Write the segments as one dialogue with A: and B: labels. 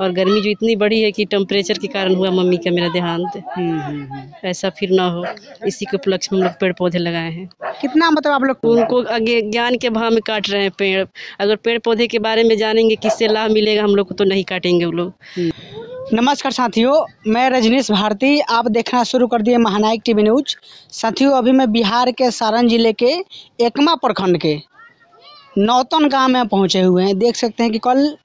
A: और गर्मी जो इतनी बड़ी है कि टेम्परेचर के कारण हुआ मम्मी का मेरा देहांत। ऐसा फिर ना हो, इसी के उपलक्ष्य में हम लोग पेड़ पौधे लगाए हैं।
B: कितना मतलब आप लोग
A: उनको आगे ज्ञान के भाव में काट रहे हैं पेड़। अगर पेड़ पौधे के बारे में जानेंगे किससे लाभ मिलेगा हम लोग को, तो नहीं काटेंगे वो लोग।
B: नमस्कार साथियों, मैं रजनीश भारती। आप देखना शुरू कर दिए महानायक टीवी न्यूज। साथियों, अभी मैं बिहार के सारण जिले के एकमा प्रखंड के नौतन गांव में पहुंचे हुए हैं। देख सकते हैं कि कल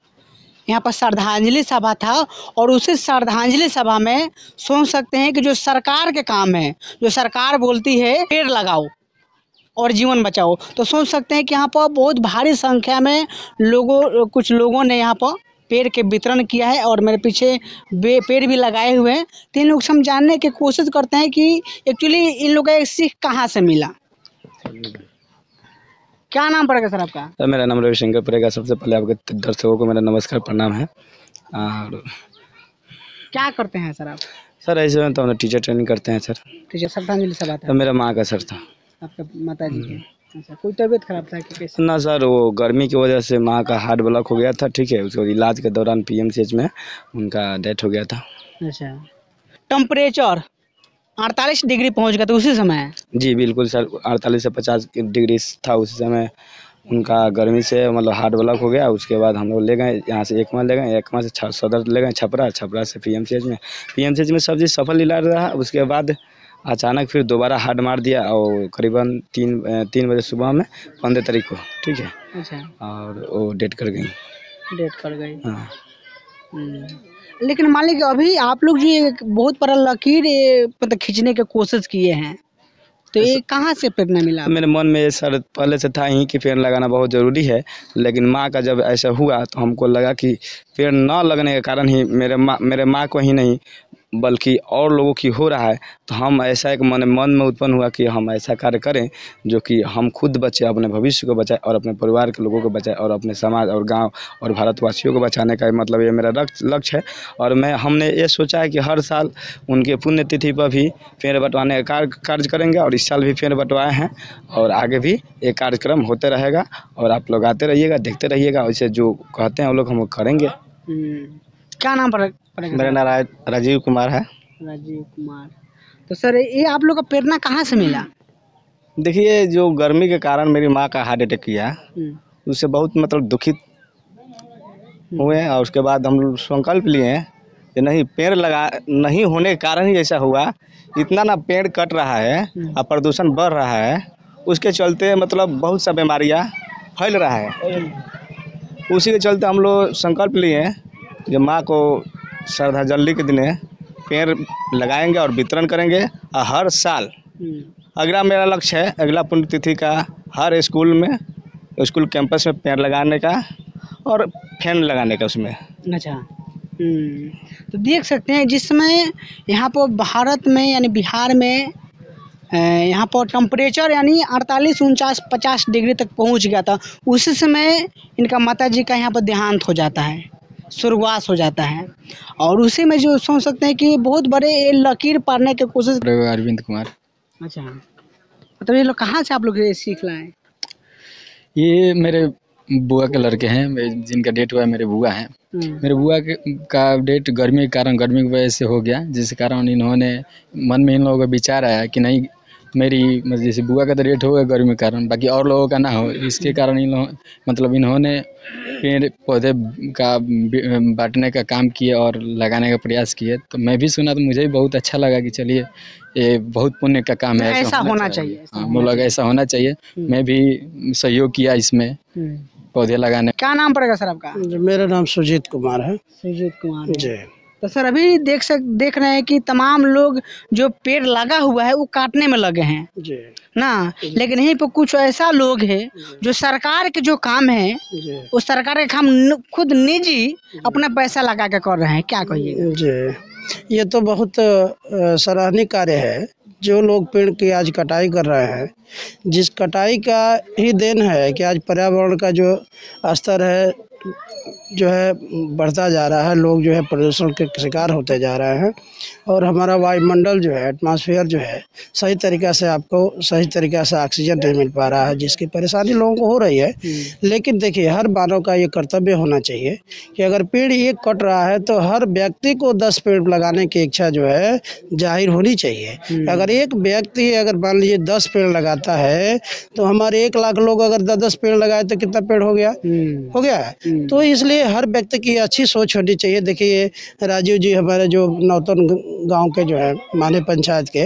B: यहाँ पर श्रद्धांजलि सभा था और उसी श्रद्धांजलि सभा में सोच सकते हैं कि जो सरकार के काम है, जो सरकार बोलती है पेड़ लगाओ और जीवन बचाओ, तो सोच सकते हैं कि यहाँ पर बहुत भारी संख्या में कुछ लोगों ने यहाँ पर पेड़ के वितरण किया है और मेरे पीछे पेड़ भी लगाए हुए हैं। तो इन लोग से हम जानने की कोशिश करते हैं कि एक्चुअली इन लोगों का सीख कहाँ से मिला। क्या नाम पड़ेगा सर आपका?
C: सर मेरा नाम रविशंकर पड़ेगा। सबसे पहले आपके दर्शकों को मेरा नमस्कार प्रणाम है। और
B: क्या करते हैं सर आप?
C: सर ऐसे में तो हम टीचर ट्रेनिंग करते हैं सर।
B: टीचर श्रद्धांजलि सभा था?
C: तो मेरा माँ का सर था।
B: आपका माता जी के? अच्छा, कोई तबीयत खराब था कि कैसे?
C: ना सर, वो गर्मी की वजह से माँ का हार्ट ब्लॉक हो गया था। ठीक है, उसको इलाज के दौरान PMCH में उनका डेथ हो गया था।
B: अच्छा, टेम्परेचर 48 डिग्री पहुंच गया था उसी समय?
C: जी बिल्कुल सर, 48 से 50 डिग्री था उस समय। उनका गर्मी से मतलब हार्ट ब्लॉक हो गया। उसके बाद हम लोग ले गए यहाँ से एकमा ले गए, एकमा से सदर ले गए छपरा से PMCH में सब चीज़ सफल इलाज रहा। उसके बाद अचानक फिर दोबारा हार्ट मार दिया और करीबन 3 बजे सुबह में 15 तारीख को। ठीक है।
B: अच्छा,
C: और वो डेथ कर गई। हाँ।
B: लेकिन मान लीजिए अभी आप लोग जो एक बहुत बड़ा लकीर मतलब खींचने की कोशिश किए हैं, तो ये कहाँ से प्रेरणा मिला?
C: तो मेरे मन में सर पहले से था ही कि पेड़ लगाना बहुत ज़रूरी है, लेकिन माँ का जब ऐसा हुआ तो हमको लगा कि पेड़ न लगने के कारण ही मेरे माँ को ही नहीं बल्कि और लोगों की हो रहा है। तो हम ऐसा एक मन में उत्पन्न हुआ कि हम ऐसा कार्य करें जो कि हम खुद बचे, अपने भविष्य को बचाए और अपने परिवार के लोगों को बचाए और अपने समाज और गांव और भारतवासियों को बचाने का मतलब ये मेरा लक्ष्य है। और हमने ये सोचा है कि हर साल उनके पुण्यतिथि पर भी पेड़ बंटवाने का कार्य करेंगे और इस साल भी पेड़ बंटवाए हैं और आगे भी ये कार्यक्रम होते रहेगा। और आप लोग आते रहिएगा, देखते रहिएगा, वैसे जो कहते हैं वो लोग हम करेंगे।
B: क्या नाम पड़ेगा?
C: मेरा नाम राजीव कुमार है।
B: राजीव कुमार। तो सर ये आप लोग का प्रेरणा कहाँ से मिला?
C: देखिए, जो गर्मी के कारण मेरी माँ का हार्ट अटैक किया, उससे बहुत मतलब दुखित हुए और उसके बाद हम लोग संकल्प लिए हैं कि नहीं, पेड़ लगा नहीं होने के कारण ही ऐसा हुआ। इतना ना पेड़ कट रहा है और प्रदूषण बढ़ रहा है, उसके चलते मतलब बहुत सा बीमारियाँ फैल रहा है। उसी के चलते हम लोग संकल्प लिए हैं कि माँ को श्रद्धांजलि के दिन पेड़ लगाएंगे और वितरण करेंगे। और हर साल अगला मेरा लक्ष्य है, अगला पुण्यतिथि का हर स्कूल कैंपस में पेड़ लगाने का और फैन लगाने का उसमें।
B: अच्छा, तो देख सकते हैं जिस समय यहाँ पर भारत में यानी बिहार में यहाँ पर टेम्परेचर यानी 48, 49, 50 डिग्री तक पहुँच गया था, उसी समय इनका माता जी का यहाँ पर देहांत हो जाता है, स्वर्गवास हो जाता है। और उसी में जो सोच सकते हैं कि बहुत बड़े लकीर पारने की कोशिश।
C: अरविंद कुमार।
B: अच्छा, मतलब ये लोग कहाँ से आप लोग ये सीख लाए?
D: ये मेरे बुआ के लड़के हैं, जिनका डेट हुआ है, मेरे बुआ हैं। मेरे बुआ का डेट गर्मी के कारण, गर्मी की वजह से हो गया, जिस कारण इन्होंने मन में इन लोगों का विचार आया कि नहीं, मेरी जैसे बुआ का तो डेट हो गया गर्मी के कारण, बाकी और लोगों का ना हो। इसके कारण इन्होंने पेड़ पौधे का बांटने का काम किए और लगाने का प्रयास किए। तो मैं भी सुना तो मुझे भी बहुत अच्छा लगा कि चलिए ये बहुत पुण्य का काम है,
B: ऐसा होना चाहिए।
D: हाँ, ऐसा होना चाहिए। मैं भी सहयोग किया इसमें पौधे लगाने।
B: क्या नाम पड़ेगा सर आपका?
E: मेरा नाम सुजीत कुमार है।
B: सुजीत कुमार
E: जी।
B: तो सर अभी देख रहे हैं कि तमाम लोग जो पेड़ लगा हुआ है वो काटने में लगे हैं
E: जी
B: ना, लेकिन यहीं पर कुछ ऐसा लोग हैं जो सरकार के जो काम है वो सरकार के काम खुद निजी अपना पैसा लगा के कर रहे हैं। क्या कहिएगा?
E: जी, ये तो बहुत सराहनीय कार्य है जो लोग पेड़ की आज कटाई कर रहे हैं। जिस कटाई का ही देन है कि आज पर्यावरण का जो स्तर है जो है बढ़ता जा रहा है, लोग जो है प्रदूषण के शिकार होते जा रहे हैं और हमारा वायुमंडल जो है, एटमॉस्फेयर जो है, सही तरीक़ा से आपको सही तरीक़ा से ऑक्सीजन नहीं मिल पा रहा है, जिसकी परेशानी लोगों को हो रही है। लेकिन देखिए, हर मानव का ये कर्तव्य होना चाहिए कि अगर पेड़ एक कट रहा है तो हर व्यक्ति को 10 पेड़ लगाने की इच्छा जो है जाहिर होनी चाहिए। अगर एक व्यक्ति अगर मान लीजिए 10 पेड़ लगाता है तो हमारे 1 लाख लोग अगर 10 पेड़ लगाए तो कितना पेड़ हो गया? हो गया। तो इसलिए हर व्यक्ति की अच्छी सोच होनी चाहिए। देखिए, राजीव जी हमारे जो नौतन गांव के जो है माने पंचायत के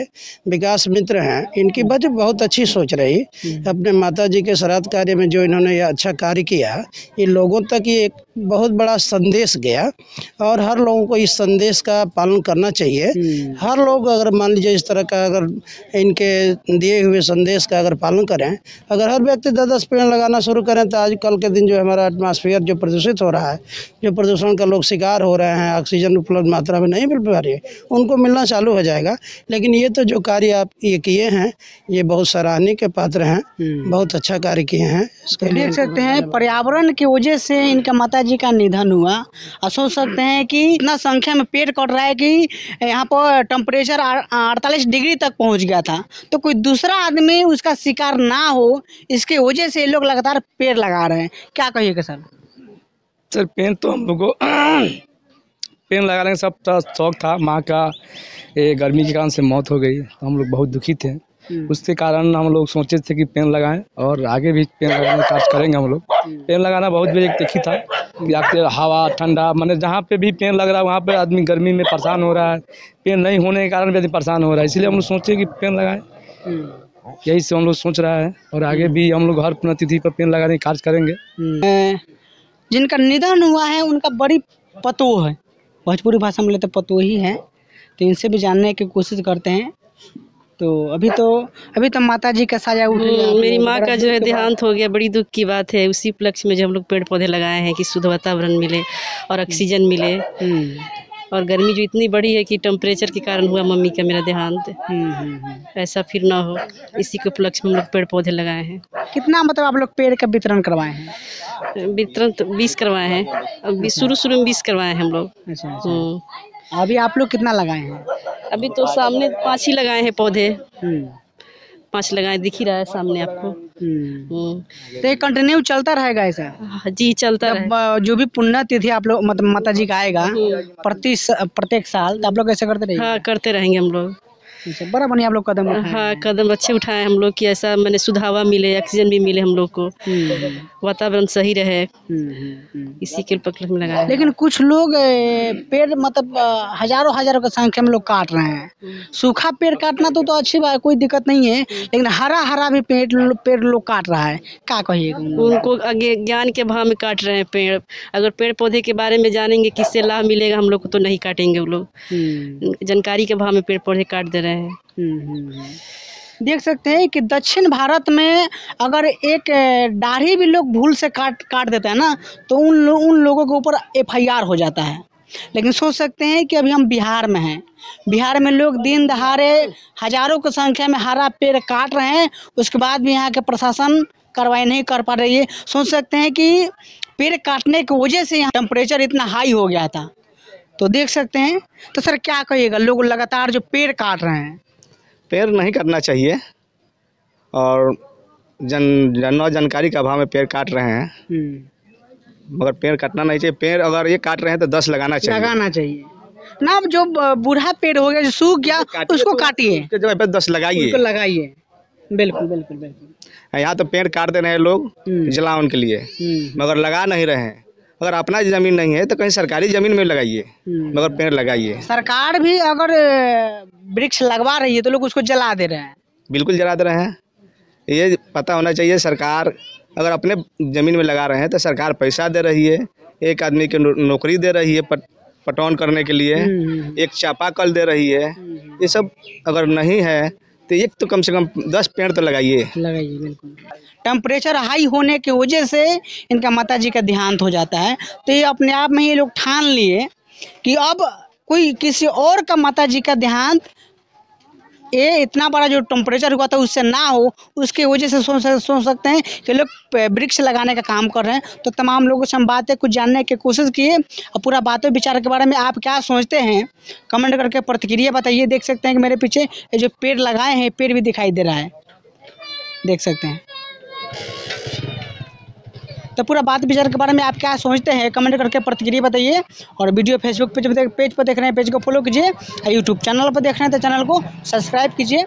E: विकास मित्र हैं, इनकी वजह बहुत अच्छी सोच रही। अपने माता जी के श्राद्ध कार्य में जो इन्होंने ये अच्छा कार्य किया, ये लोगों तक ये एक बहुत बड़ा संदेश गया और हर लोगों को इस संदेश का पालन करना चाहिए। हर लोग अगर मान लीजिए इस तरह का अगर इनके दिए हुए संदेश का अगर पालन करें, अगर हर व्यक्ति 10-10 पेड़ लगाना शुरू करें तो आज कल के दिन जो हमारा एटमॉस्फेयर जो प्रदूषित हो रहा है, जो प्रदूषण का लोग शिकार हो रहे हैं, ऑक्सीजन उपलब्ध मात्रा में नहीं मिल पा रही है, उनको मिलना चालू हो जाएगा। लेकिन ये तो जो कार्य आप ये किए हैं, ये बहुत सराहनीय के पात्र हैं, बहुत अच्छा कार्य किए हैं।
B: देख सकते हैं पर्यावरण की वजह से इनका माताजी का निधन हुआ और सोच सकते हैं कि इतना संख्या में पेड़ कट रहा है कि यहाँ पर टेम्परेचर 48 डिग्री तक पहुँच गया था। तो कोई दूसरा आदमी उसका शिकार ना हो, इसके वजह से लोग लगातार पेड़ लगा रहे हैं। क्या कहिएगा सर?
F: सर, पेड़ तो हम लोग को पेड़ लगाने का सब शौक था। माँ का गर्मी के कारण से मौत हो गई, तो हम लोग बहुत दुखी थे। उसके कारण हम लोग सोचे थे कि पेड़ लगाएं और आगे भी पेड़ लगाने का कार्य करेंगे। हम लोग पेड़ लगाना बहुत भी एक देखी था कि आपके हवा ठंडा, मैंने जहाँ पे भी पेड़ लग रहा है वहाँ पे आदमी गर्मी में परेशान हो रहा है, पेड़ नहीं होने के कारण भी आदमी परेशान हो रहा है। इसलिए हम लोग सोचे कि पेड़ लगाएं, यही से हम लोग सोच रहा है और आगे भी हम लोग हर पुण्यतिथि पर पेड़ लगाने का कार्य करेंगे।
B: जिनका निधन हुआ है उनका बड़ी पतोह है, भोजपुरी भाषा में लेते पतोह ही है, तो इनसे भी जानने की कोशिश करते हैं। तो अभी तो माता जी का साया उठ गया।
A: मेरी माँ का जो है देहांत हो गया, बड़ी दुख की बात है। उसी उपलक्ष्य में जो हम लोग पेड़ पौधे लगाए हैं कि शुद्ध वातावरण मिले और ऑक्सीजन मिले। और गर्मी जो इतनी बड़ी है कि टेम्परेचर के कारण हुआ मम्मी का मेरा देहांत, ऐसा फिर ना हो, इसी के उपलक्ष्य में हम लोग पेड़ पौधे लगाए हैं।
B: कितना मतलब आप लोग पेड़ का वितरण करवाए हैं?
A: वितरण तो 20 करवाए हैं, अब शुरू में 20 करवाए हैं हम लोग।
B: अच्छा। अभी आप लोग कितना लगाए हैं?
A: अभी तो सामने 5 ही लगाए हैं पौधे, 5 लगाए, दिख ही रहा है सामने आपको।
B: तो ये कंटिन्यू चलता रहेगा ऐसा?
A: जी, चलता रहेगा।
B: जो भी पुण्य तिथि आप लोग मतलब माता जी का आएगा प्रत्येक साल, तो आप लोग ऐसे करते रहेंगे?
A: हाँ, करते रहेंगे हम लोग।
B: बड़ा बढ़िया आप लोग कदम उठाए हैं।
A: हाँ, कदम अच्छे उठाए हम लोग कि ऐसा मैंने शुद्ध हवा मिले, ऑक्सीजन भी मिले हम लोग को, वातावरण सही रहे, इसी के उपलक्ष्य में लगाया।
B: लेकिन कुछ लोग पेड़ मतलब हजारों की संख्या में लोग काट रहे हैं। सूखा पेड़ काटना तो अच्छी बात, कोई दिक्कत नहीं है, लेकिन हरा भी पेड़ लोग काट रहा है। क्या कहिएगा?
A: उनको आगे ज्ञान के भाव में काट रहे हैं पेड़। अगर पेड़ पौधे के बारे में जानेंगे किससे लाभ मिलेगा हम लोग को, तो नहीं काटेंगे वो लोग। जानकारी के भाव में पेड़ पौधे काट दे रहे हैं।
B: देख सकते हैं कि दक्षिण भारत में अगर एक दाढ़ी भी लोग भूल से काट देते हैं ना, तो उन लोगों के ऊपर FIR हो जाता है। लेकिन सोच सकते हैं कि अभी हम बिहार में हैं, बिहार में लोग दिन दहाड़े हजारों की संख्या में हरा पेड़ काट रहे हैं, उसके बाद भी यहाँ के प्रशासन कार्रवाई नहीं कर पा रही है। सोच सकते हैं कि पेड़ काटने की वजह से यहाँ टेम्परेचर इतना हाई हो गया था। तो देख सकते हैं। तो सर क्या कहिएगा, लोग लगातार जो पेड़ काट रहे हैं?
C: पेड़ नहीं काटना चाहिए और जानकारी के अभाव में पेड़ काट रहे हैं, मगर पेड़ काटना नहीं चाहिए। पेड़ अगर ये काट रहे हैं तो 10 लगाना चाहिए
B: ना। जो बूढ़ा पेड़ हो गया, जो सूख गया, उसको काटिए,
C: उसके जगह पे 10
B: लगाइए। बिल्कुल।
C: यहाँ तो पेड़ काट दे रहे हैं लोग जलावन के लिए, मगर लगा नहीं रहे हैं। अगर अपना जमीन नहीं है तो कहीं सरकारी जमीन में लगाइए, मगर पेड़ लगाइए। सरकार
B: भी अगर वृक्ष लगवा रही है तो लोग उसको जला दे रहे हैं।
C: बिल्कुल जला दे रहे हैं। ये पता होना चाहिए, सरकार अगर अपने ज़मीन में लगा रहे हैं तो सरकार पैसा दे रही है, एक आदमी की नौकरी दे रही है पटौन करने के लिए, एक चापाकल दे रही है। ये सब अगर नहीं है तो एक तो कम से कम 10 पेड़ तो लगाइए।
B: बिल्कुल। टेम्परेचर हाई होने की वजह से इनका माताजी का देहांत हो जाता है। तो ये अपने आप में ये लोग ठान लिए कि अब कोई किसी और का माताजी का देहांत ये इतना बड़ा जो टेम्परेचर हुआ था उससे ना हो, उसकी वजह से सोच सकते हैं कि लोग वृक्ष लगाने का काम कर रहे हैं। तो तमाम लोगों से हम बातें कुछ जानने की कोशिश किए और पूरा बातों विचार के बारे में आप क्या सोचते हैं कमेंट करके प्रतिक्रिया बताइए। देख सकते हैं कि मेरे पीछे ये जो पेड़ लगाए हैं, पेड़ भी दिखाई दे रहा है, देख सकते हैं। तो पूरा बात विचार के बारे में आप क्या सोचते हैं कमेंट करके प्रतिक्रिया बताइए। और वीडियो फेसबुक पेज पर देख रहे हैं, पेज को फॉलो कीजिए, और यूट्यूब चैनल पर देख रहे हैं तो चैनल को सब्सक्राइब कीजिए।